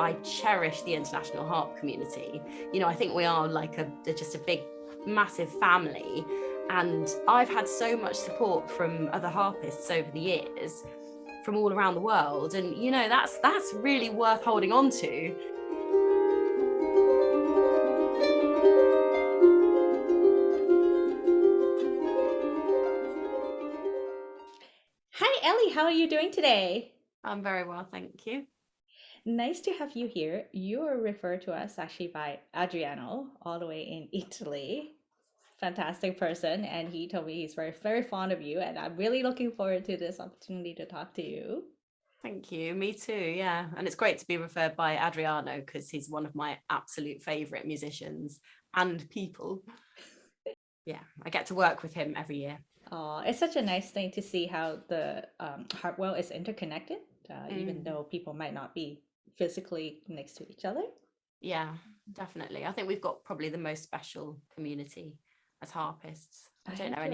I cherish the international harp community. You know, I think we are like just a big, massive family. And I've had so much support from other harpists over the years from all around the world. And, you know, that's really worth holding on to. Hi, Ellie. How are you doing today? I'm very well, thank you. Nice to have you here. You are referred to us actually by Adriano, all the way in Italy. Fantastic person, and he told me he's very, very fond of you, and I'm really looking forward to this opportunity to talk to you. Thank you. Me too. Yeah. And it's great to be referred by Adriano because he's one of my absolute favorite musicians and people. Yeah. I get to work with him every year. Oh, it's such a nice thing to see how the Harp world is interconnected, even Mm. though people might not be physically next to each other. Yeah, definitely. I think we've got probably the most special community as harpists. I have to agree I so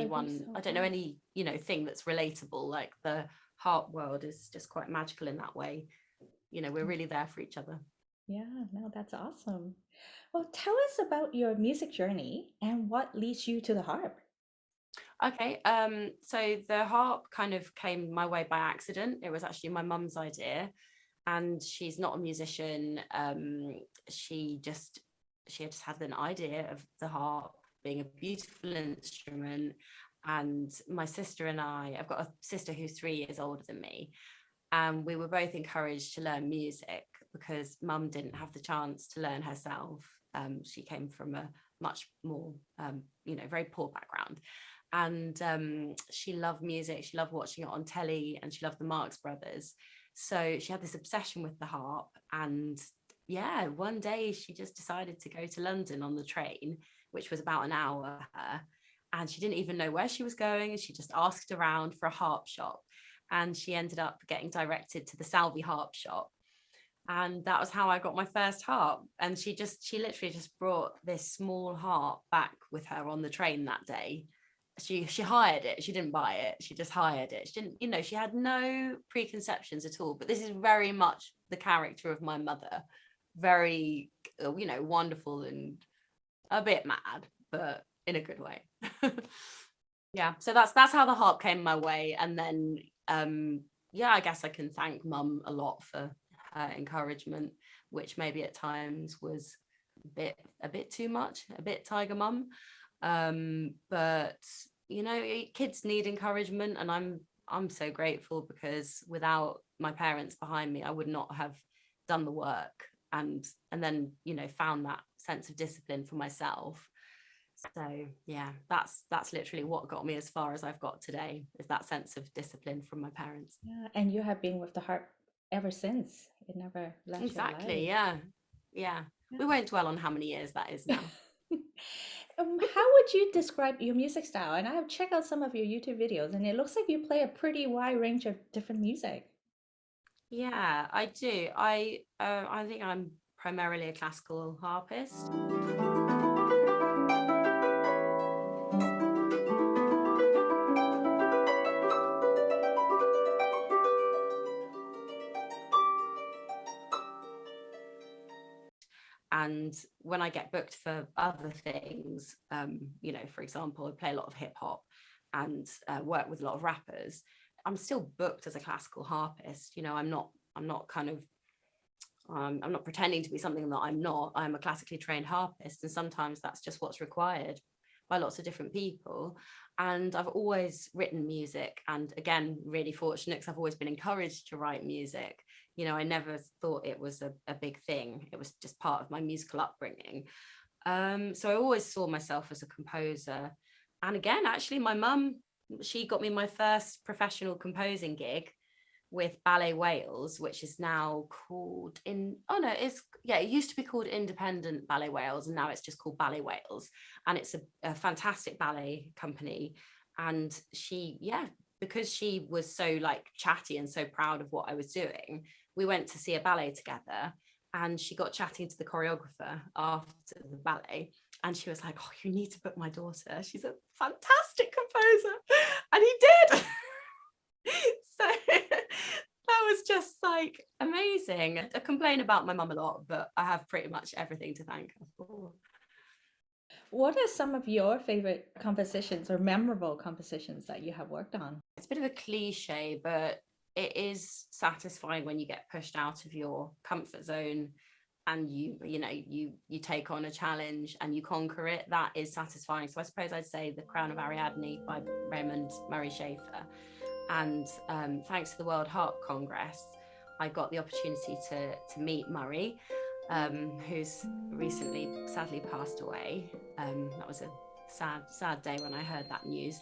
don't know much. any, you know, thing that's relatable. Like the harp world is just quite magical in that way. You know, we're really there for each other. Yeah, no, that's awesome. Well, tell us about your music journey and what leads you to the harp. Okay, so the harp kind of came my way by accident. It was actually my mum's idea, and she's not a musician. She just she had just had an idea of the harp being a beautiful instrument. And my sister and I've got a sister who's 3 years older than me, and we were both encouraged to learn music because mum didn't have the chance to learn herself. She came from a much more, you know, very poor background. And she loved music. She loved watching it on telly, and she loved the Marx Brothers. So she had this obsession with the harp. And yeah, one day she just decided to go to London on the train, which was about an hour. And she didn't even know where she was going. And she just asked around for a harp shop. And she ended up getting directed to the Salvi harp shop. And that was how I got my first harp. And she literally just brought this small harp back with her on the train that day. She hired it. She didn't buy it. She just hired it. She didn't, you know, she had no preconceptions at all. But this is very much the character of my mother. Very, you know, wonderful and a bit mad, but in a good way. Yeah. So that's how the harp came my way. And then yeah, I guess I can thank mum a lot for her encouragement, which maybe at times was a bit too much, a bit tiger mum. But you know, kids need encouragement, and I'm so grateful because without my parents behind me, I would not have done the work and then, you know, found that sense of discipline for myself. So yeah, that's literally what got me as far as I've got today, is that sense of discipline from my parents. Yeah, and you have been with the harp ever since. It never left your Exactly. life. Yeah. Yeah. Yeah. We won't dwell on how many years that is now. How would you describe your music style? And I have checked out some of your YouTube videos, and it looks like you play a pretty wide range of different music. Yeah, I do. I think I'm primarily a classical harpist. And when I get booked for other things, you know, for example, I play a lot of hip hop and work with a lot of rappers. I'm still booked as a classical harpist. You know, I'm not kind of I'm not pretending to be something that I'm not. I'm a classically trained harpist, and sometimes that's just what's required by lots of different people. And I've always written music, and again, really fortunate because I've always been encouraged to write music. You know, I never thought it was a big thing. It was just part of my musical upbringing. So I always saw myself as a composer. And again, actually, my mum, she got me my first professional composing gig with Ballet Wales, which is now called it used to be called Independent Ballet Wales, and now it's just called Ballet Wales. And it's a fantastic ballet company. And because she was so like chatty and so proud of what I was doing, we went to see a ballet together. And she got chatting to the choreographer after the ballet. And she was like, "Oh, you need to book my daughter. She's a fantastic composer." And he did. So that was just like amazing. I complain about my mum a lot, but I have pretty much everything to thank her for. What are some of your favorite compositions or memorable compositions that you have worked on? It's a bit of a cliche, but it is satisfying when you get pushed out of your comfort zone and you take on a challenge and you conquer it. That is satisfying. So I suppose I'd say The Crown of Ariadne by Raymond Murray Schafer. And thanks to the World Harp Congress, I got the opportunity to meet Murray, who's recently sadly passed away. That was a sad day when I heard that news.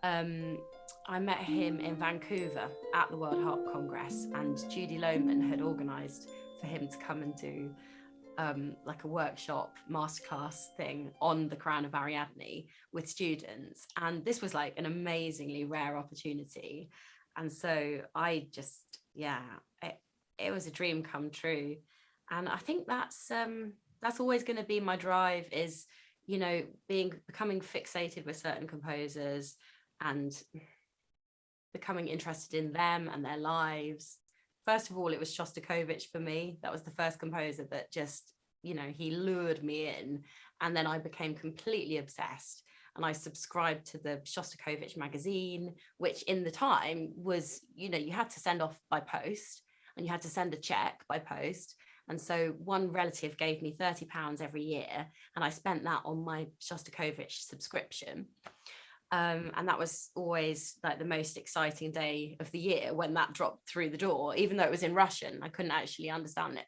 I met him in Vancouver at the World Harp Congress, and Judy Lohman had organised for him to come and do like a workshop masterclass thing on the Crown of Ariadne with students. And this was like an amazingly rare opportunity. And so I just, it was a dream come true. And I think that's always going to be my drive, is, becoming fixated with certain composers and becoming interested in them and their lives. First of all, it was Shostakovich for me. That was the first composer that just, he lured me in. And then I became completely obsessed. And I subscribed to the Shostakovich magazine, which in the time was, you had to send off by post and you had to send a check by post. And so one relative gave me £30 every year, and I spent that on my Shostakovich subscription. And that was always like the most exciting day of the year when that dropped through the door, even though it was in Russian. I couldn't actually understand it.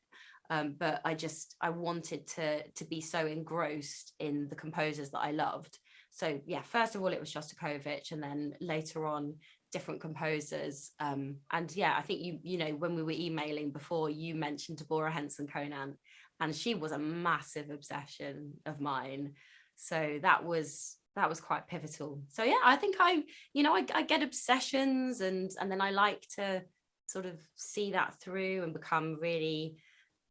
But I wanted to be so engrossed in the composers that I loved. So yeah, first of all, it was Shostakovich, and then later on, different composers. And yeah, I think when we were emailing before, you mentioned Deborah Henson Conan, and she was a massive obsession of mine. So that was quite pivotal. So yeah, I think I get obsessions, and then I like to sort of see that through and become really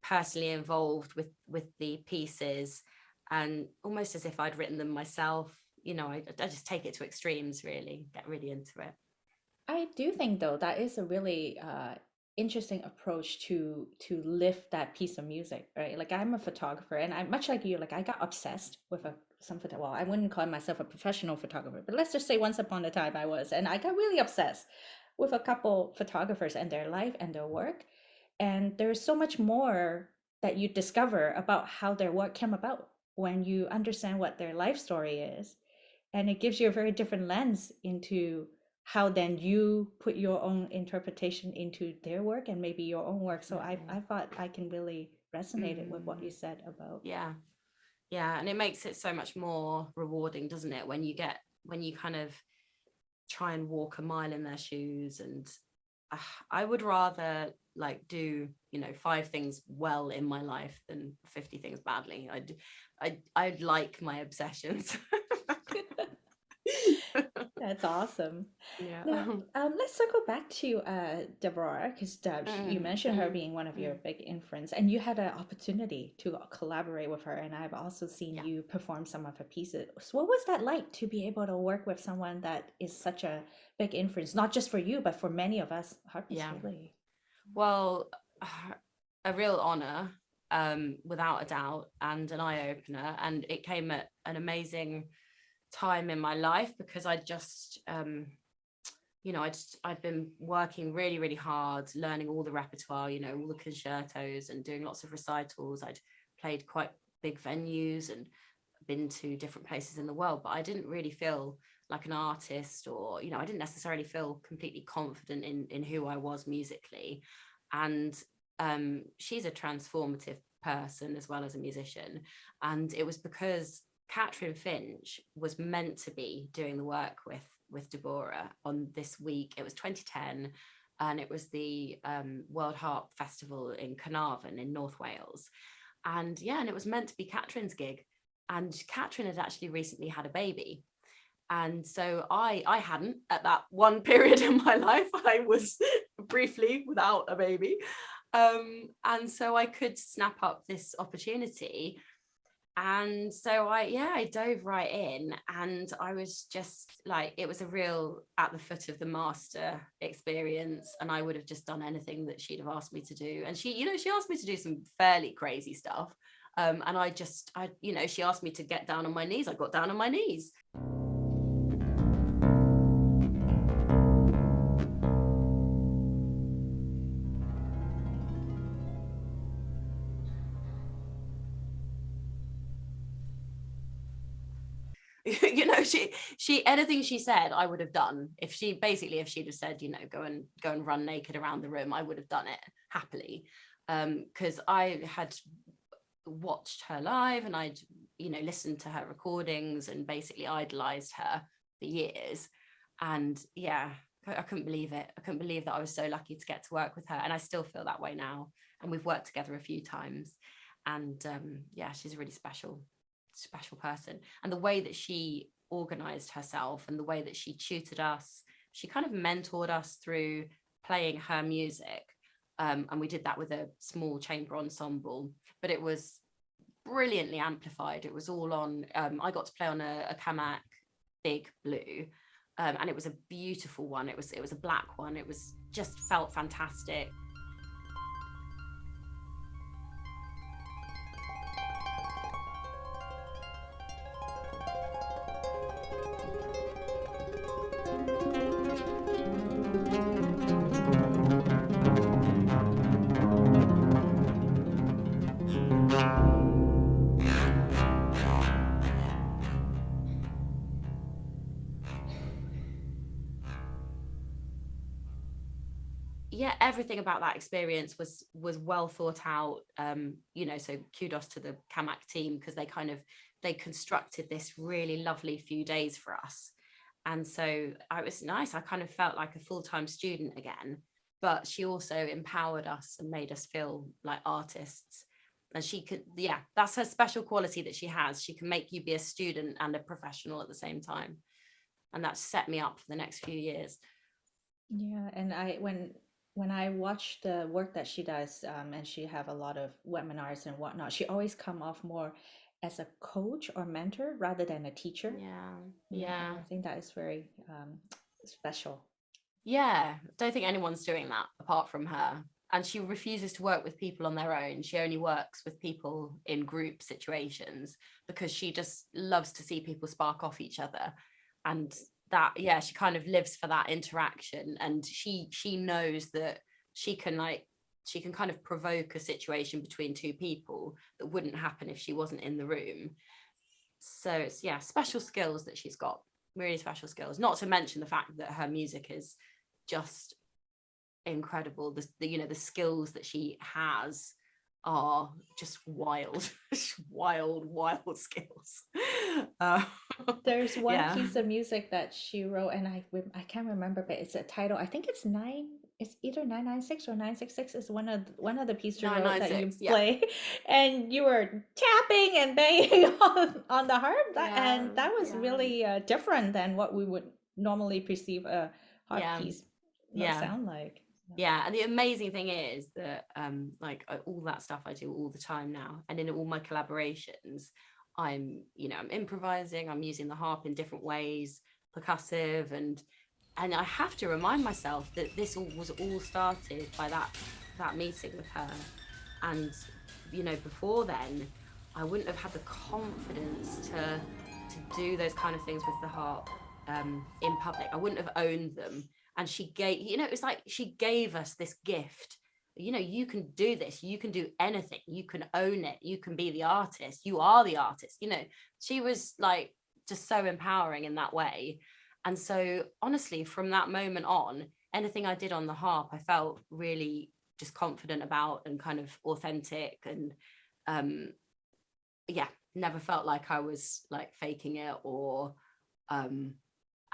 personally involved with the pieces, and almost as if I'd written them myself. I just take it to extremes, really, get really into it. I do think though that is a really interesting approach to lift that piece of music, right? Like I'm a photographer, and I'm much like you. Like I got obsessed with some photo. Well, I wouldn't call myself a professional photographer, but let's just say once upon a time I was, and I got really obsessed with a couple photographers and their life and their work. And there's so much more that you discover about how their work came about when you understand what their life story is, and it gives you a very different lens into how then you put your own interpretation into their work and maybe your own work. So I thought I can really resonate it with what you said about. Yeah, and it makes it so much more rewarding, doesn't it, when you kind of try and walk a mile in their shoes. And I would rather like do 5 things well in my life than 50 things badly. I'd like my obsessions. That's awesome. Yeah. Now, let's circle back to Deborah, because you mentioned her being one of your big influence, and you had an opportunity to collaborate with her, and I've also seen you perform some of her pieces. So what was that like to be able to work with someone that is such a big influence, not just for you, but for many of us harpists, really? Well, a real honor, without a doubt, and an eye-opener. And it came at an amazing time in my life, because I just I'd been working really, really hard, learning all the repertoire, all the concertos, and doing lots of recitals. I'd played quite big venues and been to different places in the world, but I didn't really feel like an artist, or I didn't necessarily feel completely confident in who I was musically. And she's a transformative person as well as a musician, and it was because Catherine Finch was meant to be doing the work with Deborah on this week. It was 2010, and it was the World Harp Festival in Carnarvon in North Wales. And it was meant to be Catherine's gig. And Catherine had actually recently had a baby. And so I hadn't, at that one period in my life, I was briefly without a baby. And so I could snap up this opportunity. And so I dove right in, and I was just like, it was a real at the foot of the master experience, and I would have just done anything that she'd have asked me to do. And she, she asked me to do some fairly crazy stuff. And she asked me to get down on my knees. I got down on my knees. She anything she said I would have done. If she'd have said, go and run naked around the room, I would have done it happily, because I had watched her live, and I'd listened to her recordings and basically idolized her for years. And yeah, I couldn't believe it. I couldn't believe that I was so lucky to get to work with her, and I still feel that way now. And we've worked together a few times, and she's a really special person. And the way that she organized herself, and the way that she tutored us, she kind of mentored us through playing her music. And we did that with a small chamber ensemble, but it was brilliantly amplified. It was all on, I got to play on a Kamak Big Blue, and it was a beautiful one. It was a black one. It was just felt fantastic. Yeah, everything about that experience was well thought out. So kudos to the Kamak team, because they constructed this really lovely few days for us. And so it was nice. I kind of felt like a full-time student again, but she also empowered us and made us feel like artists. And she could, that's her special quality that she has. She can make you be a student and a professional at the same time. And that set me up for the next few years. Yeah, and when I watch the work that she does, and she have a lot of webinars and whatnot, she always come off more as a coach or mentor rather than a teacher. Yeah. I think that is very special. Yeah, don't think anyone's doing that apart from her. And she refuses to work with people on their own. She only works with people in group situations, because she just loves to see people spark off each other. And that, she kind of lives for that interaction. And she knows that she can kind of provoke a situation between two people that wouldn't happen if she wasn't in the room. So it's, special skills that she's got, really special skills, not to mention the fact that her music is just incredible. The skills that she has are just wild wild skills. There's one piece of music that she wrote, and I can't remember, but it's a title. I think it's either 996 or 966 is one of the pieces you wrote that you play, and you were tapping and banging on the harp, and that was really different than what we would normally perceive a harp piece sound like. And the amazing thing is that all that stuff I do all the time now, and in all my collaborations, I'm improvising, I'm using the harp in different ways, percussive, and I have to remind myself that this was all started by that meeting with her. And before then I wouldn't have had the confidence to do those kind of things with the harp in public. I wouldn't have owned them. And she gave, it's like she gave us this gift. You can do this, you can do anything, you can own it, you can be the artist, you are the artist. She was like just so empowering in that way. And so honestly, from that moment on, anything I did on the harp, I felt really just confident about and kind of authentic, and never felt like I was like faking it or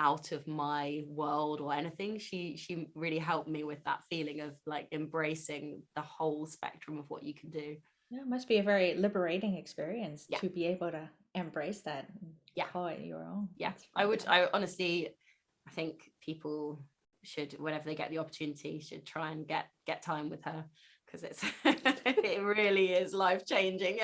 out of my world or anything. She really helped me with that feeling of like embracing the whole spectrum of what you can do. Yeah, it must be a very liberating experience to be able to embrace that and call it your own. I honestly, I think people should, whenever they get the opportunity, should try and get time with her, because it's it really is life-changing.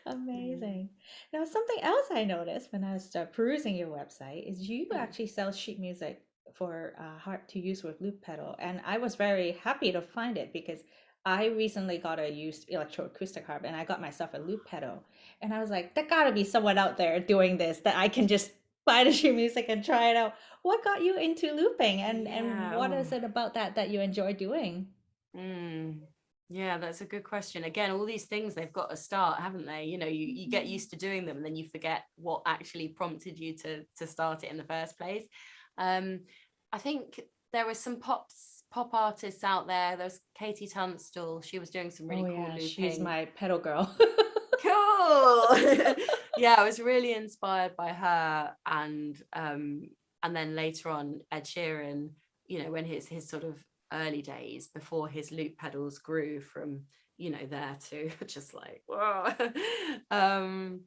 Amazing. Now, something else I noticed when I was perusing your website is you Mm. actually sell sheet music for harp to use with loop pedal, and I was very happy to find it because I recently got a used electroacoustic harp, and I got myself a loop pedal, and I was like, there gotta be someone out there doing this that I can just buy the sheet music and try it out. What got you into looping, and Yeah. what Oh. is it about that you enjoy doing? Mm. Yeah, that's a good question. Again, all these things they've got to start, haven't they? You get Mhm. used to doing them and then you forget what actually prompted you to start it in the first place. Um, I think there were some pop artists out there. There's Katie Tunstall. She was doing some Oh really cool yeah, she's looping. my pedal girl. Cool. Yeah, I was really inspired by her, and then later on Ed Sheeran, when his sort of early days before his loop pedals grew from, there to just like, whoa. um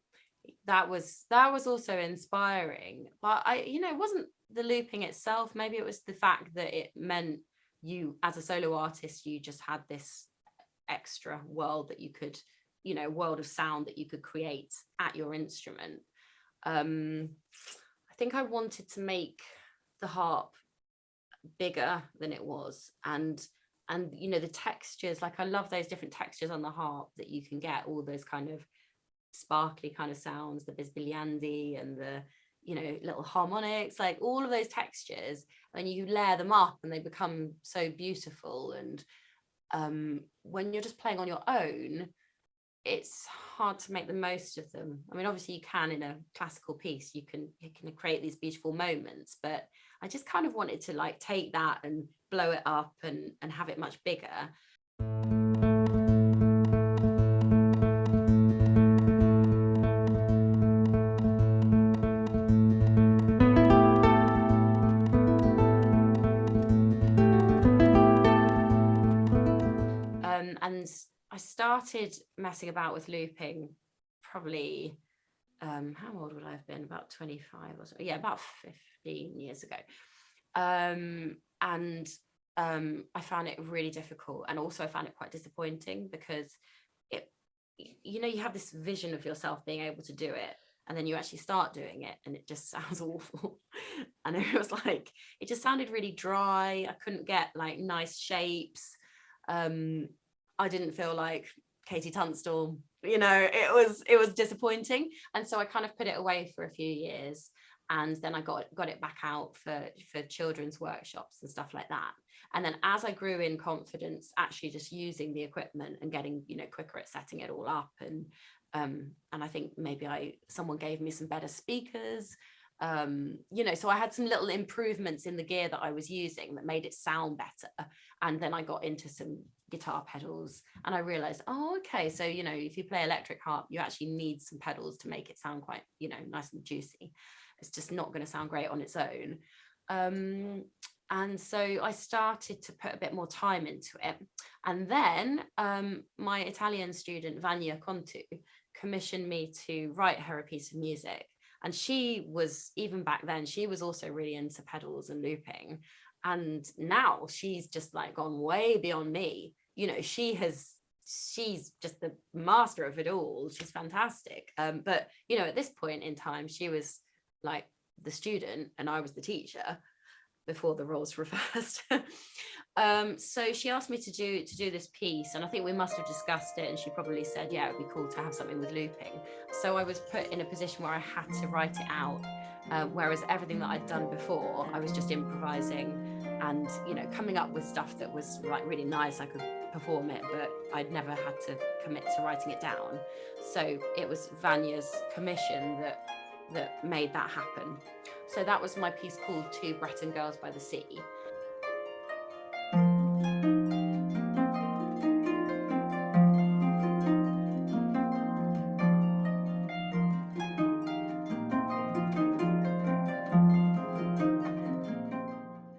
that was also inspiring, but it wasn't the looping itself. Maybe it was the fact that it meant you, as a solo artist, you just had this extra world that you could, world of sound that you could create at your instrument. I think I wanted to make the harp bigger than it was, and the textures, like I love those different textures on the harp that you can get, all those kind of sparkly kind of sounds, the bisbigliandi and the little harmonics, like all of those textures, and you layer them up and they become so beautiful. And when you're just playing on your own, it's hard to make the most of them. I mean, obviously you can in a classical piece, you can create these beautiful moments, but I just kind of wanted to like take that and blow it up and have it much bigger. And I started messing about with looping probably, how old would I have been? About 25 or so. Yeah, about 15 years ago. And I found it really difficult. And also I found it quite disappointing because it, you have this vision of yourself being able to do it. And then you actually start doing it and it just sounds awful. And it was like, it just sounded really dry. I couldn't get like nice shapes. Um, I didn't feel like Katie Tunstall. It was disappointing, and so I kind of put it away for a few years, and then I got it back out for children's workshops and stuff like that. And then as I grew in confidence, actually just using the equipment and getting quicker at setting it all up, and I think maybe someone gave me some better speakers. So I had some little improvements in the gear that I was using that made it sound better. And then I got into some guitar pedals and I realized, oh, okay, so if you play electric harp, you actually need some pedals to make it sound quite nice and juicy. It's just not going to sound great on its own. And so I started to put a bit more time into it, and then my Italian student Vanya Contu commissioned me to write her a piece of music. And she was, even back then, she was also really into pedals and looping. And now she's just like gone way beyond me. She's just the master of it all. She's fantastic. But at this point in time, she was like the student and I was the teacher before the roles reversed. So she asked me to do this piece, and I think we must have discussed it, and she probably said, yeah, it'd be cool to have something with looping. So I was put in a position where I had to write it out, whereas everything that I'd done before, I was just improvising and coming up with stuff that was like really nice. I could perform it, but I'd never had to commit to writing it down. So it was Vanya's commission that made that happen. So that was my piece called Two Breton Girls by the Sea.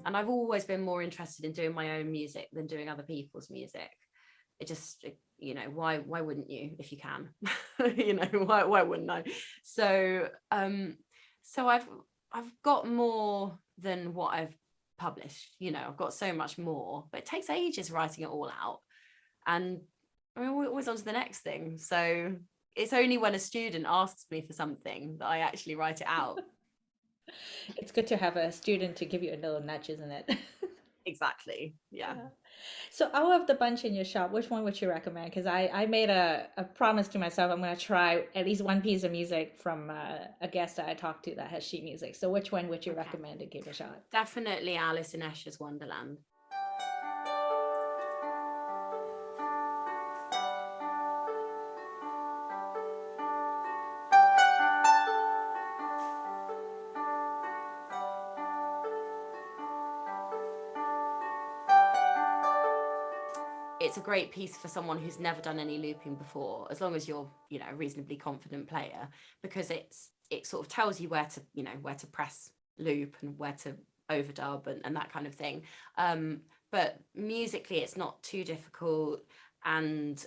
And I've always been more interested in doing my own music than doing other people's music. It just, why wouldn't you if you can? why wouldn't I? So I've got more than what I've published. I've got so much more, but it takes ages writing it all out. And I mean, we're always on to the next thing. So it's only when a student asks me for something that I actually write it out. It's good to have a student to give you a little nudge, isn't it? Exactly. Yeah. Yeah. So out of the bunch in your shop, which one would you recommend? Because I made a promise to myself I'm going to try at least one piece of music from a guest that I talked to that has sheet music. So which one would you Okay. recommend to give a shot? Definitely Alice in Escher's Wonderland. It's a great piece for someone who's never done any looping before, as long as you're, you know, a reasonably confident player, because it sort of tells you where to, you know, where to press loop and where to overdub and that kind of thing. But musically, it's not too difficult, and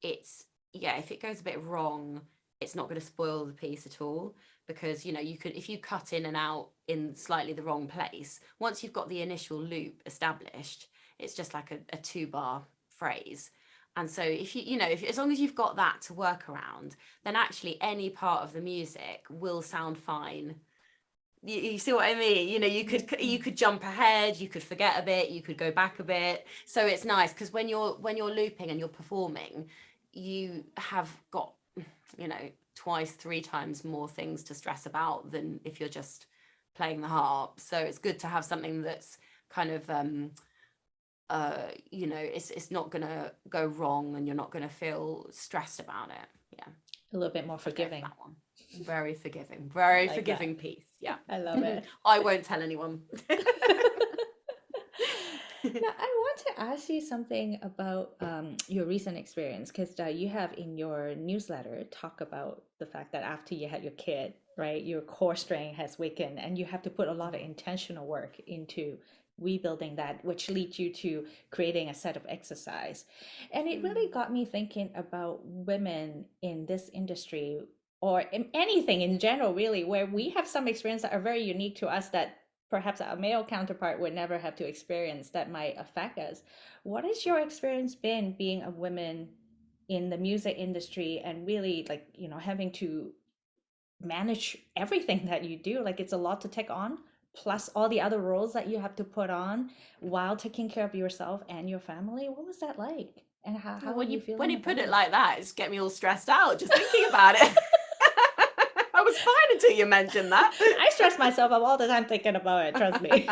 it's, yeah, if it goes a bit wrong, it's not going to spoil the piece at all, because, you know, you could, if you cut in and out in slightly the wrong place, once you've got the initial loop established, it's just like a 2 bar phrase. And so if you know, if, as long as you've got that to work around, then actually any part of the music will sound fine. You see what I mean? You know, you could jump ahead, you could forget a bit, you could go back a bit. So it's nice because when you're looping and you're performing, you have got, you know, twice, 3 times more things to stress about than if you're just playing the harp. So it's good to have something that's kind of you know, it's not gonna go wrong and you're not gonna feel stressed about it. Yeah, A little bit more I'd go for forgiving. that one. I Very like that. forgiving piece. Yeah. I love it. I won't tell anyone. Now, I want to ask you something about your recent experience because you have in your newsletter talk about the fact that after you had your kid, right, your core strength has weakened and you have to put a lot of intentional work into rebuilding that, which leads you to creating a set of exercise. And it really got me thinking about women in this industry or in anything in general, really, where we have some experience that are very unique to us that perhaps a male counterpart would never have to experience that might affect us. What has your experience been being a woman in the music industry and really like, you know, having to manage everything that you do? Like it's a lot to take on, plus all the other roles that you have to put on while taking care of yourself and your family. What was that like? And how are you When feeling you put about it it? like that, it's get me all stressed out just thinking about it. I was fine until you mentioned that. I stress myself up all the time thinking about it, trust me.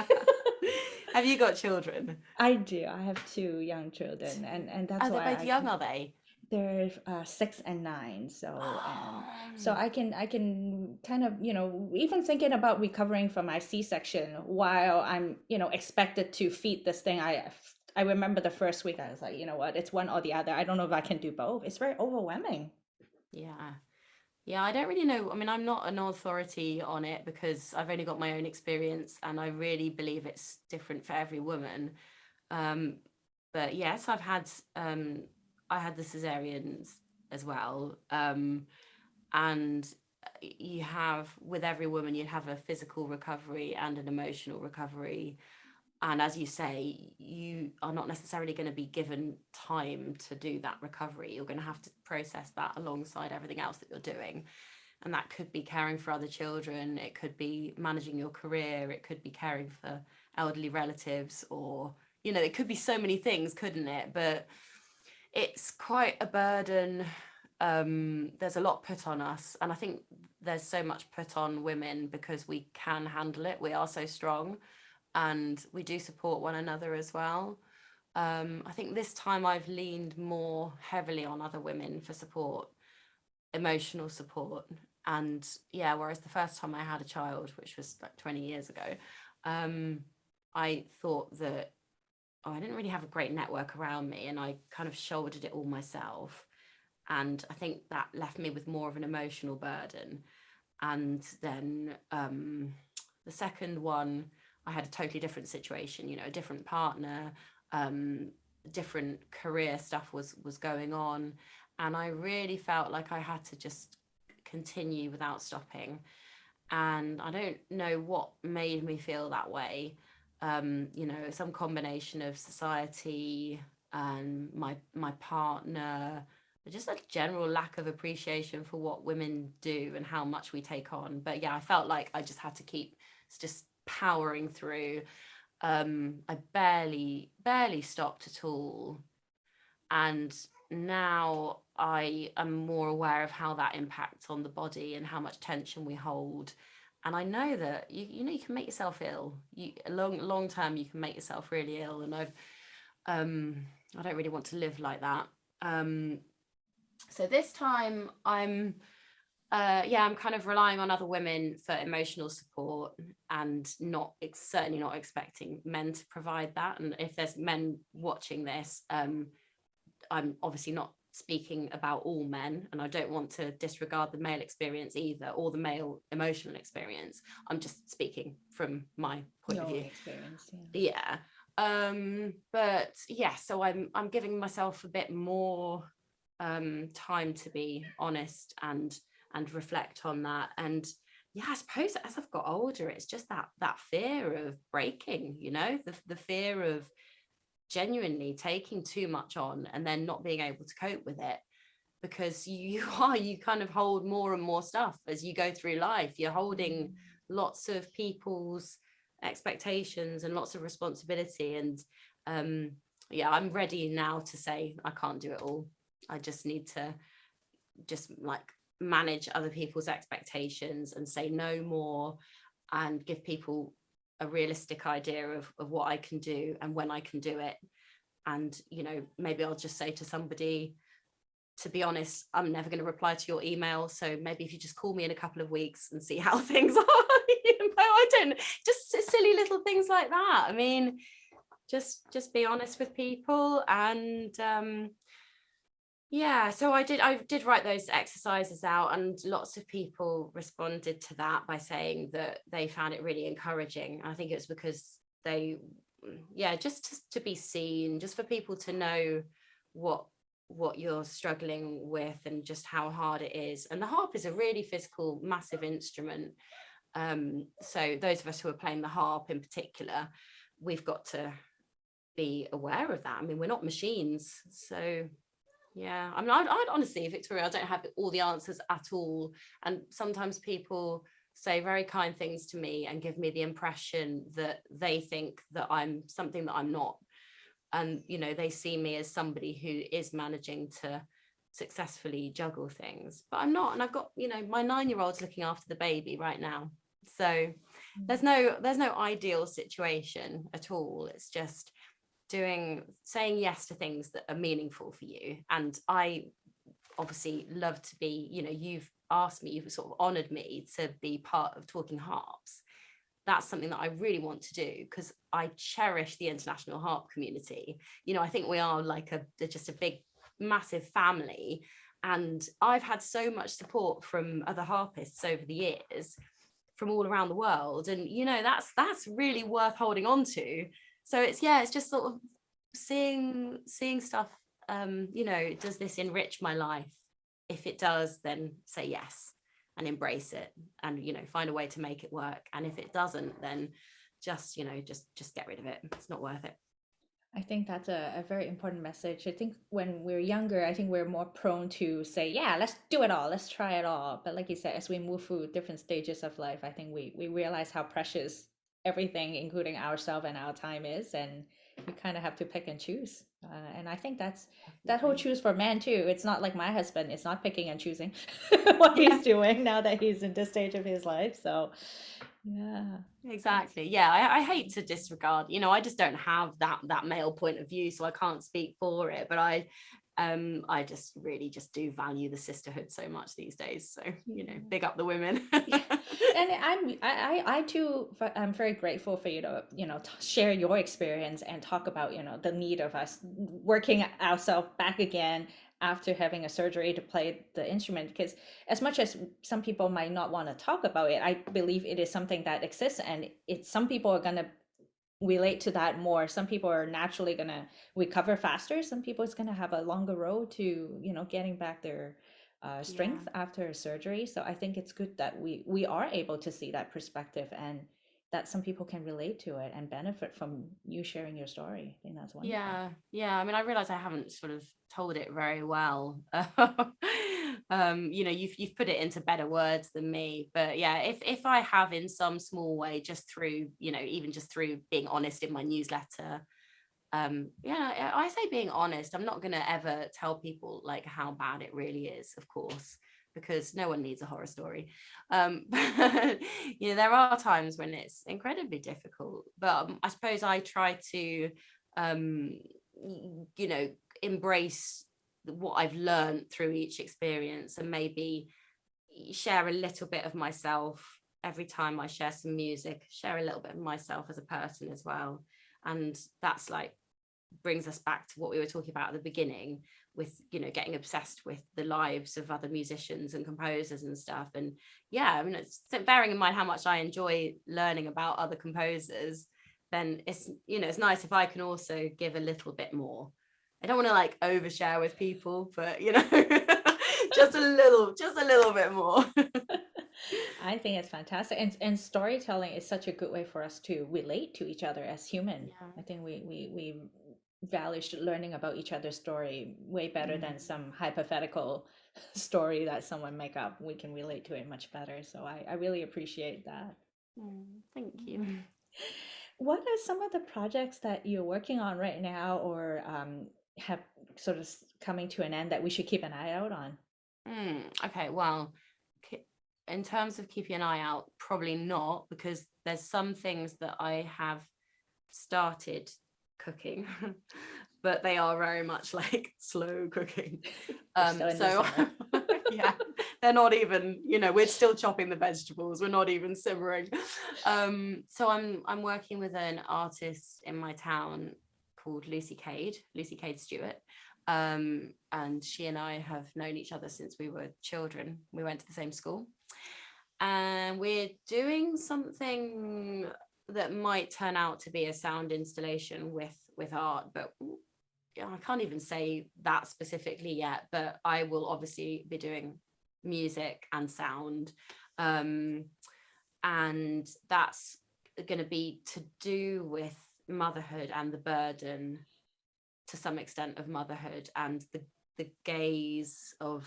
Have you got children? I do. I have two young children, and that's Oh, they're why both I young, can. are they? They're 6 and 9, so so Oh, I can kind of, you know, even thinking about recovering from my C-section while I'm, you know, expected to feed this thing. I remember the first week I was like, you know what, it's one or the other. I don't know if I can do both. It's very overwhelming. yeah. Yeah, I don't really know. I mean, I'm not an authority on it because I've only got my own experience and I really believe it's different for every woman. Um, but yes, I had the cesareans as well. And you have, with every woman, you have a physical recovery and an emotional recovery. And as you say, you are not necessarily going to be given time to do that recovery. You're going to have to process that alongside everything else that you're doing. And that could be caring for other children, it could be managing your career, it could be caring for elderly relatives, or, you know, it could be so many things, couldn't it? But it's quite a burden. There's a lot put on us, and I think there's so much put on women because we can handle it. We are so strong, and we do support one another as well. I think this time I've leaned more heavily on other women for support, emotional support. And yeah, whereas the first time I had a child, which was like 20 years ago, um, I thought that, oh, I didn't really have a great network around me and I kind of shouldered it all myself. And I think that left me with more of an emotional burden. And then the second one, I had a totally different situation, you know, a different partner, um, different career stuff was going on, and I really felt like I had to just continue without stopping. And I don't know what made me feel that way. You know, some combination of society and my partner, just a general lack of appreciation for what women do and how much we take on. But yeah, I felt like I just had to keep just powering through. I barely stopped at all. And now I am more aware of how that impacts on the body and how much tension we hold. And I know that you know you can make yourself ill. You long term you can make yourself really ill. And I don't really want to live like that. Um, so this time I'm kind of relying on other women for emotional support, and certainly not expecting men to provide that. And if there's men watching this, I'm obviously not speaking about all men, and I don't want to disregard the male experience either, or the male emotional experience. I'm just speaking from my point Your of own view. experience, yeah. Yeah. But yeah, so I'm giving myself a bit more time to be honest and reflect on that. And yeah, I suppose as I've got older, it's just that fear of breaking, you know, the fear of genuinely taking too much on and then not being able to cope with it, because you kind of hold more and more stuff as you go through life. You're holding lots of people's expectations and lots of responsibility. And yeah, I'm ready now to say I can't do it all. I just need to just like manage other people's expectations and say no more, and give people a realistic idea of what I can do and when I can do it. And you know, maybe I'll just say to somebody, to be honest, I'm never going to reply to your email, so maybe if you just call me in a couple of weeks and see how things are. You know, I don't, just silly little things like that. I mean, just be honest with people. And yeah, so I did write those exercises out, and lots of people responded to that by saying that they found it really encouraging. I think it's because they, yeah, just to be seen, just for people to know what you're struggling with and just how hard it is. And the harp is a really physical, massive instrument. So those of us who are playing the harp in particular, we've got to be aware of that. I mean, we're not machines. So yeah, I mean, I'd honestly, Victoria, I don't have all the answers at all. And sometimes people say very kind things to me and give me the impression that they think that I'm something that I'm not. And, you know, they see me as somebody who is managing to successfully juggle things, but I'm not. And I've got, you know, my 9-year-old's looking after the baby right now. So there's no ideal situation at all. It's just saying yes to things that are meaningful for you. And I obviously love to be, you know, you've asked me, you've sort of honored me to be part of Talking Harps. That's something that I really want to do, because I cherish the international harp community. You know, I think we are like just a big massive family, and I've had so much support from other harpists over the years from all around the world. And you know, that's really worth holding on to. So it's just sort of seeing stuff. You know, does this enrich my life? If it does, then say yes and embrace it, and you know, find a way to make it work. And if it doesn't, then just, you know, just get rid of it. It's not worth it. I think that's a very important message. I think when we're younger, I think we're more prone to say, yeah, let's do it all, let's try it all. But like you said, as we move through different stages of life, I think we realize how precious everything, including ourselves and our time is. And we kind of have to pick and choose. And I think that whole Definitely. choose for man too. It's not like my husband is not picking and choosing what Yeah, he's doing now that he's in this stage of his life. So yeah, that's exactly. Yeah, I hate to disregard, you know, I just don't have that male point of view, so I can't speak for it. But I just really just do value the sisterhood so much these days. So, you know, yeah. big up the women. Yeah, and I too, I'm very grateful for you to, share your experience and talk about, the need of us working ourselves back again after having a surgery to play the instrument. Because as much as some people might not want to talk about it, I believe it is something that exists, and it's some people are gonna relate to that more. Some people are naturally gonna recover faster. Some people it's gonna have a longer road to, getting back their Yeah. strength after surgery. So I think it's good that we are able to see that perspective, and that some people can relate to it and benefit from you sharing your story. I think that's wonderful. Yeah. I mean, I realize I haven't sort of told it very well. You've put it into better words than me, but yeah, if I have in some small way, just through, even just through being honest in my newsletter. Yeah, I say being honest. I'm not going to ever tell people like how bad it really is, of course, because no one needs a horror story. But there are times when it's incredibly difficult, but I suppose I try to um embrace what I've learned through each experience, and maybe share a little bit of myself every time I share some music, share a little bit of myself as a person as well. And that's like brings us back to what we were talking about at the beginning, with getting obsessed with the lives of other musicians and composers and stuff. And yeah, I mean, it's bearing in mind how much I enjoy learning about other composers, then it's nice if I can also give a little bit more. I don't want to like overshare with people, but just a little bit more. I think it's fantastic. And storytelling is such a good way for us to relate to each other as human. Yeah. I think we relish learning about each other's story way better than some hypothetical story that someone make up. We can relate to it much better. So I really appreciate that. Thank you. What are some of the projects that you're working on right now, or have sort of coming to an end that we should keep an eye out on? Okay, well, in terms of keeping an eye out, probably not, because there's some things that I have started cooking, but they are very much like slow cooking. They're still in the So simmer. yeah, they're not even, we're still chopping the vegetables. We're not even simmering. So I'm working with an artist in my town called Lucy Cade Stewart. And she and I have known each other since we were children. We went to the same school, and we're doing something that might turn out to be a sound installation with art, but I can't even say that specifically yet. But I will obviously be doing music and sound, and that's going to be to do with motherhood and the burden, to some extent, of motherhood, and the gaze of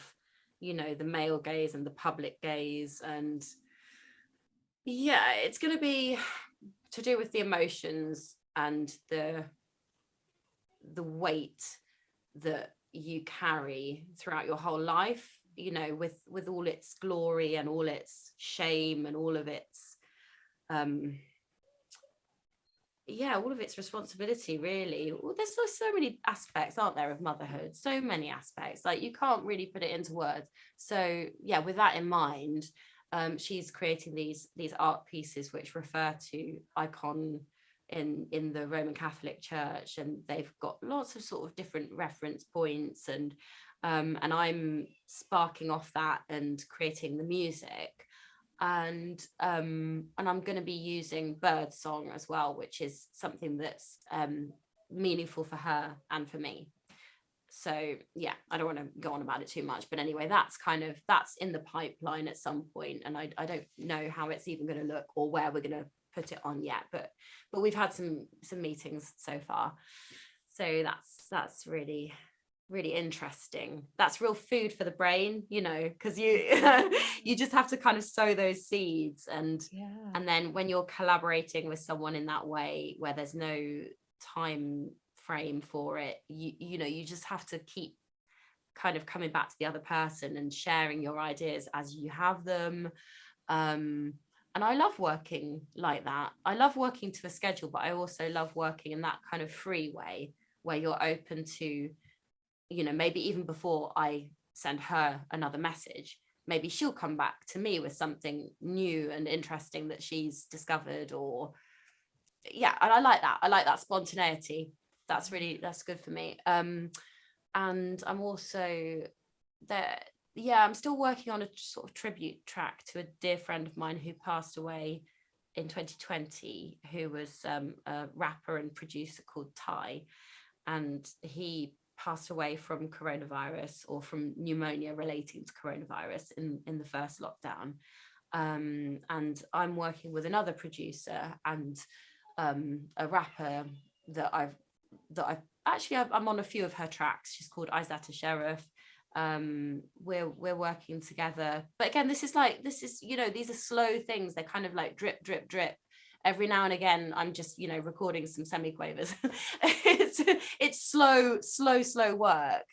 the male gaze and the public gaze. And yeah, it's going to be to do with the emotions and the weight that you carry throughout your whole life, with all its glory and all its shame and all of its all of its responsibility, really. Well, there's just so many aspects, aren't there, of motherhood? So many aspects, like you can't really put it into words. So yeah, with that in mind, she's creating these art pieces which refer to icon in the Roman Catholic Church, and they've got lots of sort of different reference points, and I'm sparking off that and creating the music. And I'm going to be using bird song as well, which is something that's meaningful for her and for me. So yeah, I don't want to go on about it too much, but anyway, that's in the pipeline at some point, and I don't know how it's even going to look or where we're going to put it on yet, but we've had some meetings so far, so that's really interesting. That's real food for the brain, because you you just have to kind of sow those seeds, and then when you're collaborating with someone in that way, where there's no time frame for it, you just have to keep kind of coming back to the other person and sharing your ideas as you have them. And I love working like that. I love working to a schedule, but I also love working in that kind of free way, where you're open to, maybe even before I send her another message, maybe she'll come back to me with something new and interesting that she's discovered. Or yeah, and I like that spontaneity. That's good for me. And I'm also there. Yeah, I'm still working on a sort of tribute track to a dear friend of mine who passed away in 2020, who was a rapper and producer called Ty, and he passed away from coronavirus, or from pneumonia relating to coronavirus, in the first lockdown. And I'm working with another producer and a rapper that I've actually I'm on a few of her tracks. She's called Izata Sheriff. We're working together, but again, this is these are slow things. They're kind of like drip drip drip. Every now and again I'm just recording some semiquavers. it's slow work,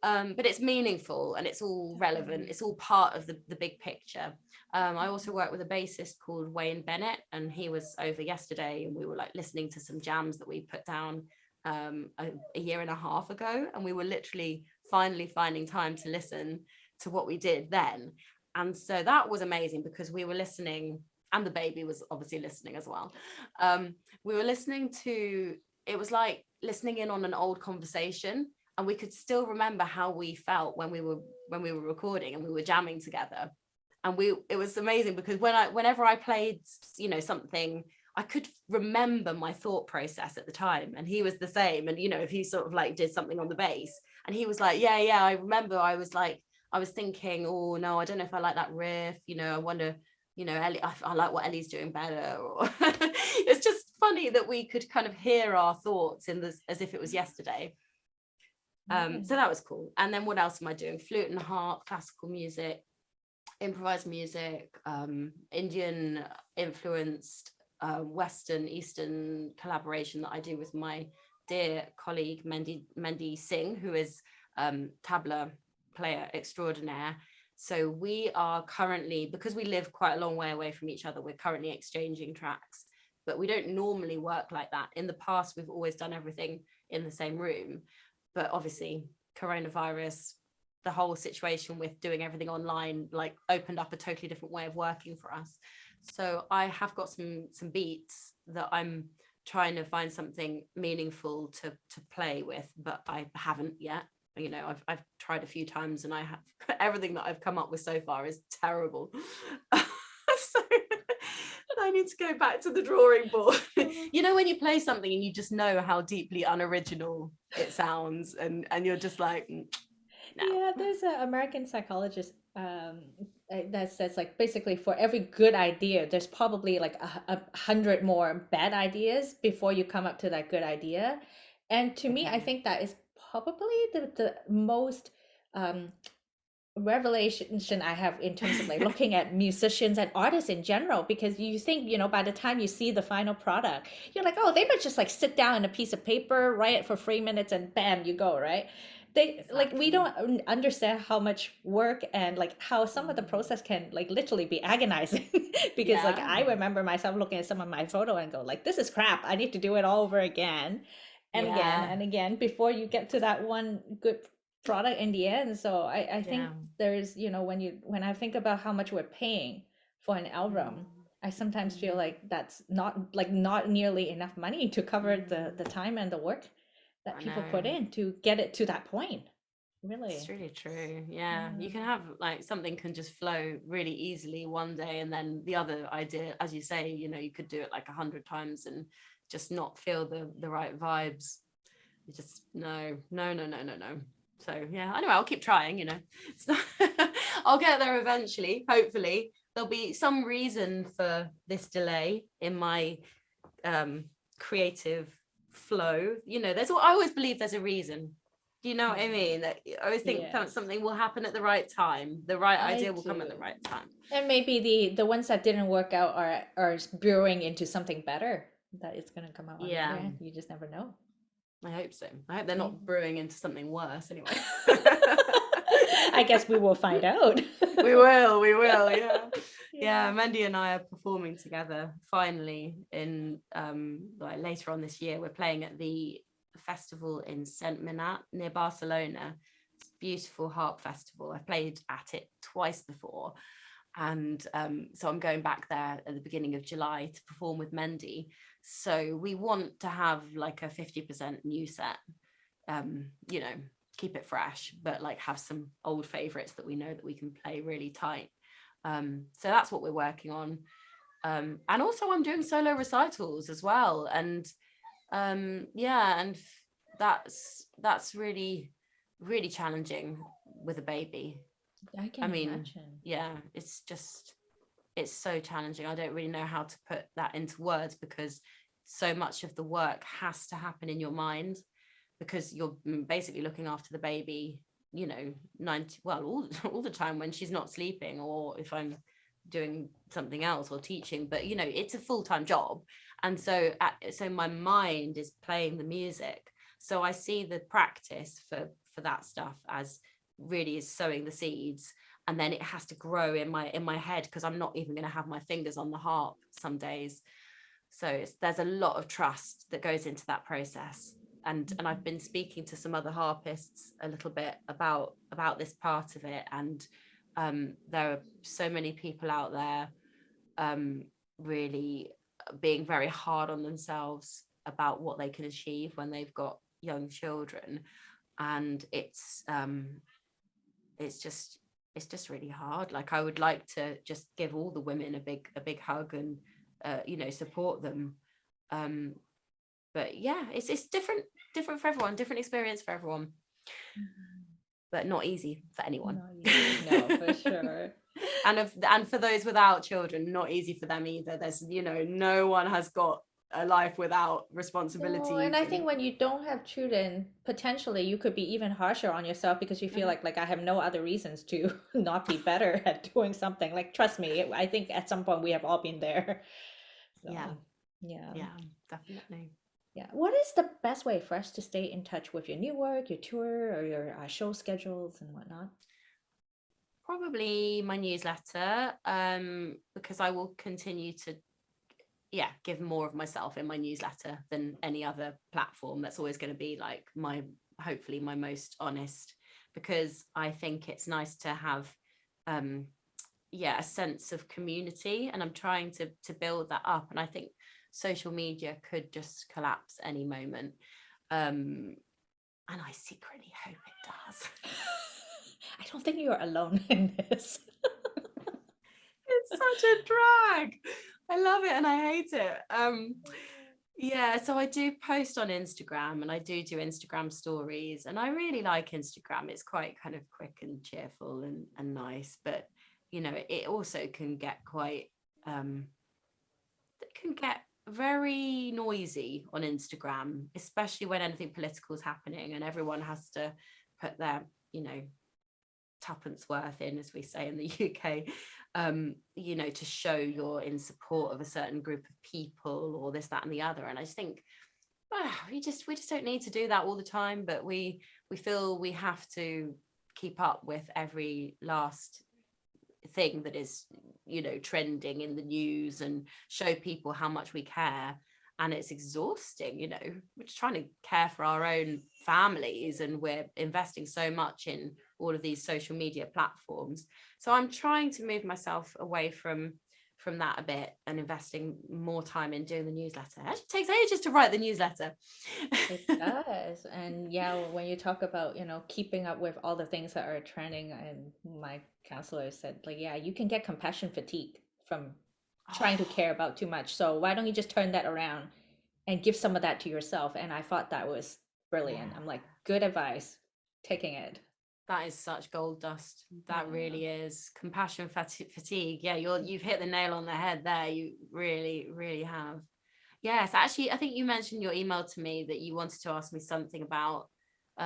but it's meaningful and it's all relevant. It's all part of the big picture. I also work with a bassist called Wayne Bennett, and he was over yesterday, and we were like listening to some jams that we put down a year and a half ago, and we were literally finally finding time to listen to what we did then. And so that was amazing because we were listening, and the baby was obviously listening as well. We were listening to, it was like listening in on an old conversation, and we could still remember how we felt when we were recording and we were jamming together. And it was amazing because whenever I played something, I could remember my thought process at the time, and he was the same. And if he sort of like did something on the bass, and he was like, yeah, I remember I was thinking, oh no, I don't know if I like that riff, I wonder, Ellie, I like what Ellie's doing better. Or it's just funny that we could kind of hear our thoughts in this as if it was yesterday. So that was cool. And then what else am I doing? Flute and harp, classical music, improvised music, Indian influenced, Western Eastern collaboration that I do with my dear colleague Mendy Singh, who is tabla player extraordinaire. So we are currently, because we live quite a long way away from each other, we're currently exchanging tracks, but we don't normally work like that. In the past, we've always done everything in the same room, but obviously coronavirus, the whole situation with doing everything online, like opened up a totally different way of working for us. So I have got some beats that I'm trying to find something meaningful to play with, but I haven't yet. I've tried a few times, and I have everything that I've come up with so far is terrible. So I need to go back to the drawing board. When you play something and you just know how deeply unoriginal it sounds, and you're just like, no. Yeah, there's an American psychologist that says like basically for every good idea, there's probably like a hundred more bad ideas before you come up to that good idea. And to me, I Okay. think that is probably the most revelation I have in terms of like looking at musicians and artists in general, because you think, by the time you see the final product, you're like, oh, they might just like sit down on a piece of paper, write it for 3 minutes, and bam, you go, right? They like, we don't understand how much work and like how some of the process can like literally be agonizing. Because like I remember myself looking at some of my photo and go like, this is crap, I need to do it all over again and again Yeah. and again before you get to that one good product in the end. So I think Yeah. there's, when I think about how much we're paying for an album, I sometimes feel like that's not nearly enough money to cover the time and the work that I people put know. in to get it to that point. It's Really. really true. Yeah. You can Yeah. have like something can just flow really easily one day, and then the other idea, as you say, you could do it like 100 times and just not feel the right vibes. You just no. So yeah, anyway, I'll keep trying, It's not, I'll get there eventually, hopefully. There'll be some reason for this delay in my creative flow. I always believe there's a reason. Do you know what I mean? That I always think Yes, something will happen at the right time. The right I idea will come at the do. right time. And maybe the ones that didn't work out are brewing into something better that is going to come out on the other Yeah, end. You just never know. I hope so. I hope they're Yeah. not brewing into something worse anyway. I guess we will find out. We will, yeah. Yeah. Yeah, Mandy and I are performing together finally in like later on this year. We're playing at the festival in Saint Minat near Barcelona. It's a beautiful harp festival. I've played at it twice before, and so I'm going back there at the beginning of July to perform with Mendy. So we want to have like a 50% new set, you know, keep it fresh, but like have some old favorites that we know that we can play really tight. So that's what we're working on. And also I'm doing solo recitals as well. And yeah, and that's really, really challenging with a baby. I I can mean, imagine. yeah, it's just it's so challenging. I don't really know how to put that into words, because so much of the work has to happen in your mind, because you're basically looking after the baby, 90, well, all the time when she's not sleeping, or if I'm doing something else or teaching, but it's a full-time job. And so my mind is playing the music. So I see the practice for that stuff as really is sowing the seeds, and then it has to grow in my head, because I'm not even going to have my fingers on the harp some days. So there's a lot of trust that goes into that process. And I've been speaking to some other harpists a little bit about this part of it, and there are so many people out there really being very hard on themselves about what they can achieve when they've got young children. And it's just really hard. Like, I would like to just give all the women a big hug and support them. But yeah, it's different for everyone, different experience for everyone, but not easy for anyone. Not easy. No, for sure. And for those without children, not easy for them either. There's no one has got a life without responsibilities. No, and I think when you don't have children, potentially you could be even harsher on yourself, because you feel like I have no other reasons to not be better at doing something. Like, trust me, I think at some point we have all been there. So, yeah, definitely. Yeah. What is the best way for us to stay in touch with your new work, your tour, or your show schedules and whatnot? Probably my newsletter, because I will continue to give more of myself in my newsletter than any other platform. That's always going to be like hopefully my most honest, because I think it's nice to have a sense of community, and I'm trying to build that up. And I think social media could just collapse any moment, and I secretly hope it does. I don't think you're alone in this. It's such a drag. I love it and I hate it. So I do post on Instagram, and I do Instagram stories, and I really like Instagram. It's quite kind of quick and cheerful and nice, but it also can get quite it can get very noisy on Instagram, especially when anything political is happening and everyone has to put their tuppence worth in, as we say in the UK, to show you're in support of a certain group of people, or this, that, and the other. And I just think we just don't need to do that all the time, but we feel we have to keep up with every last thing that is trending in the news, and show people how much we care. And it's exhausting. We're just trying to care for our own families, and we're investing so much in all of these social media platforms. So I'm trying to move myself away from that a bit, and investing more time in doing the newsletter. It actually takes ages to write the newsletter. It does. And yeah, when you talk about, keeping up with all the things that are trending, and my counselor said, like, yeah, you can get compassion fatigue from trying to care about too much. So why don't you just turn that around and give some of that to yourself? And I thought that was brilliant. I'm like, good advice, taking it. That is such gold dust. That really is. Compassion fatigue. Yeah, you've hit the nail on the head there. You really, really have. Yes, actually, I think you mentioned your email to me that you wanted to ask me something about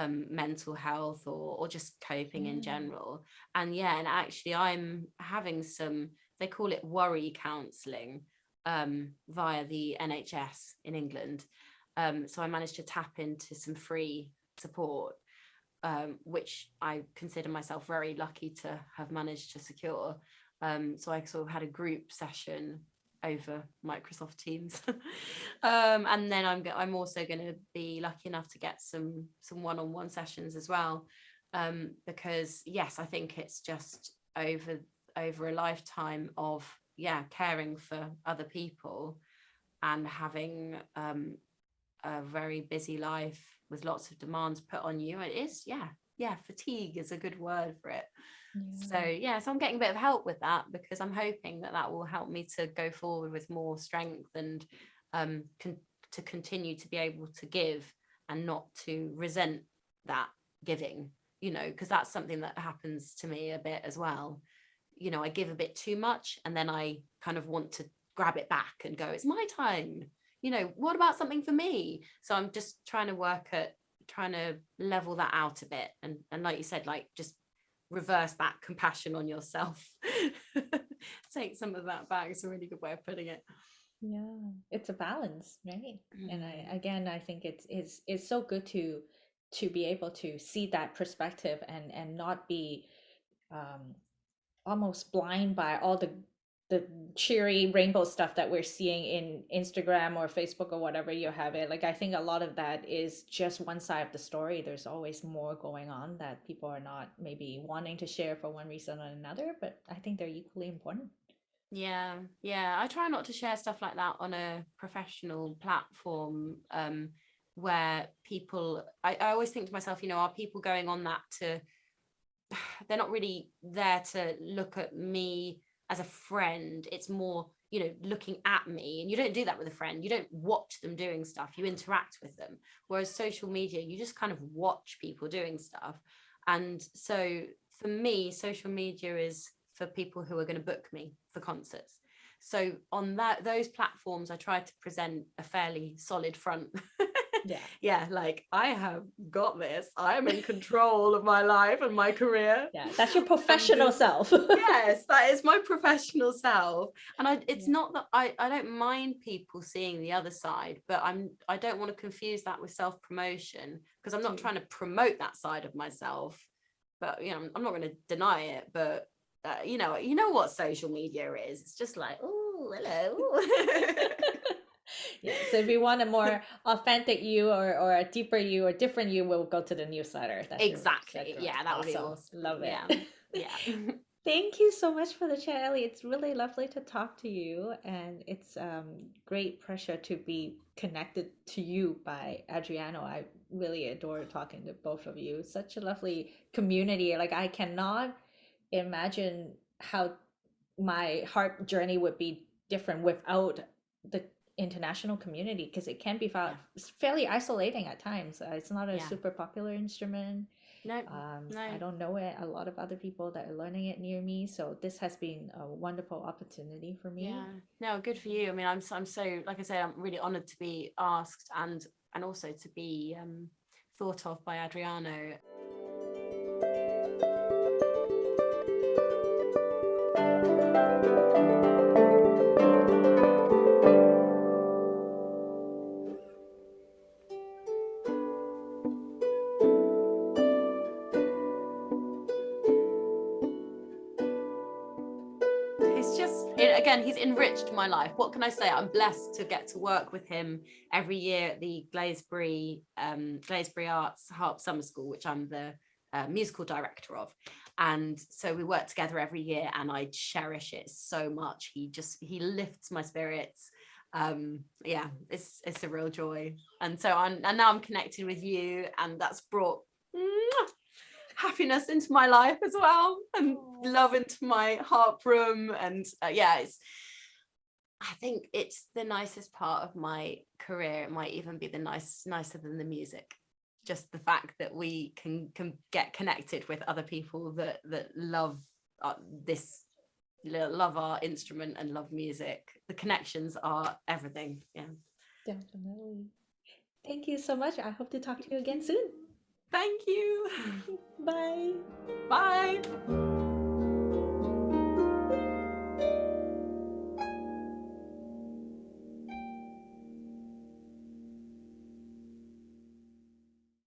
mental health, or just coping in general. And actually I'm having some, they call it worry counselling, via the NHS in England. So I managed to tap into some free support, which I consider myself very lucky to have managed to secure. So I sort of had a group session over Microsoft Teams, and then I'm also going to be lucky enough to get some one-on-one sessions as well, because yes, I think it's just over a lifetime of caring for other people, and having a very busy life with lots of demands put on you. It is fatigue is a good word for it. So I'm getting a bit of help with that, because I'm hoping that will help me to go forward with more strength, and to continue to be able to give, and not to resent that giving, because that's something that happens to me a bit as well. I give a bit too much, and then I kind of want to grab it back and go, it's my time. What about something for me? So I'm just trying to work at trying to level that out a bit, and like you said, like just reverse that compassion on yourself. Take some of that back. It's a really good way of putting it. Yeah, it's a balance, right? And I think it's so good to be able to see that perspective and not be um almost blind by all the cheery rainbow stuff that we're seeing in Instagram or Facebook or whatever you have it. Like I think a lot of that is just one side of the story. There's always more going on that people are not maybe wanting to share for one reason or another, but I think they're equally important. Yeah, I try not to share stuff like that on a professional platform, where people, I always think to myself, are people going on that to, they're not really there to look at me as a friend. It's more, looking at me. And you don't do that with a friend. You don't watch them doing stuff, you interact with them. Whereas social media, you just kind of watch people doing stuff. And so for me, social media is for people who are going to book me for concerts. So on those platforms, I try to present a fairly solid front. Yeah, like I have got this. I'm in control of my life and my career. Yeah, that's your professional self. Yes, that is my professional self. And it's not that I don't mind people seeing the other side, but I don't want to confuse that with self-promotion, because I'm not trying to promote that side of myself. But I'm not going to deny it. But you know what social media is. It's just like, oh, hello. Yeah, so if you want a more authentic you or a deeper you or different you, we'll go to the newsletter. That's exactly. Yeah, that would be awesome. Love it. Yeah. Thank you so much for the chat, Ellie. It's really lovely to talk to you, and it's great pressure to be connected to you by Adriano. I really adore talking to both of you. Such a lovely community. Like I cannot imagine how my harp journey would be different without the international community, because it can be fairly isolating at times. It's not a super popular instrument. No. I don't know it. A lot of other people that are learning it near me, so this has been a wonderful opportunity for me. Yeah, no, good for you. I mean, I'm so, like I say, I'm really honored to be asked and also to be thought of by Adriano. Again, he's enriched my life. What can I say? I'm blessed to get to work with him every year at the Glaisbury Arts Harp Summer School, which I'm the musical director of. And so we work together every year, and I cherish it so much. He lifts my spirits. Yeah, it's a real joy. And so and now I'm connected with you, and that's brought happiness into my life as well, and love into my harp room. And I think it's the nicest part of my career. It might even be the nicer than the music, just the fact that we can get connected with other people that love love our instrument and love music. The connections are everything. Yeah, definitely. Thank you so much. I hope to talk to you again soon. Thank you. Bye. Bye.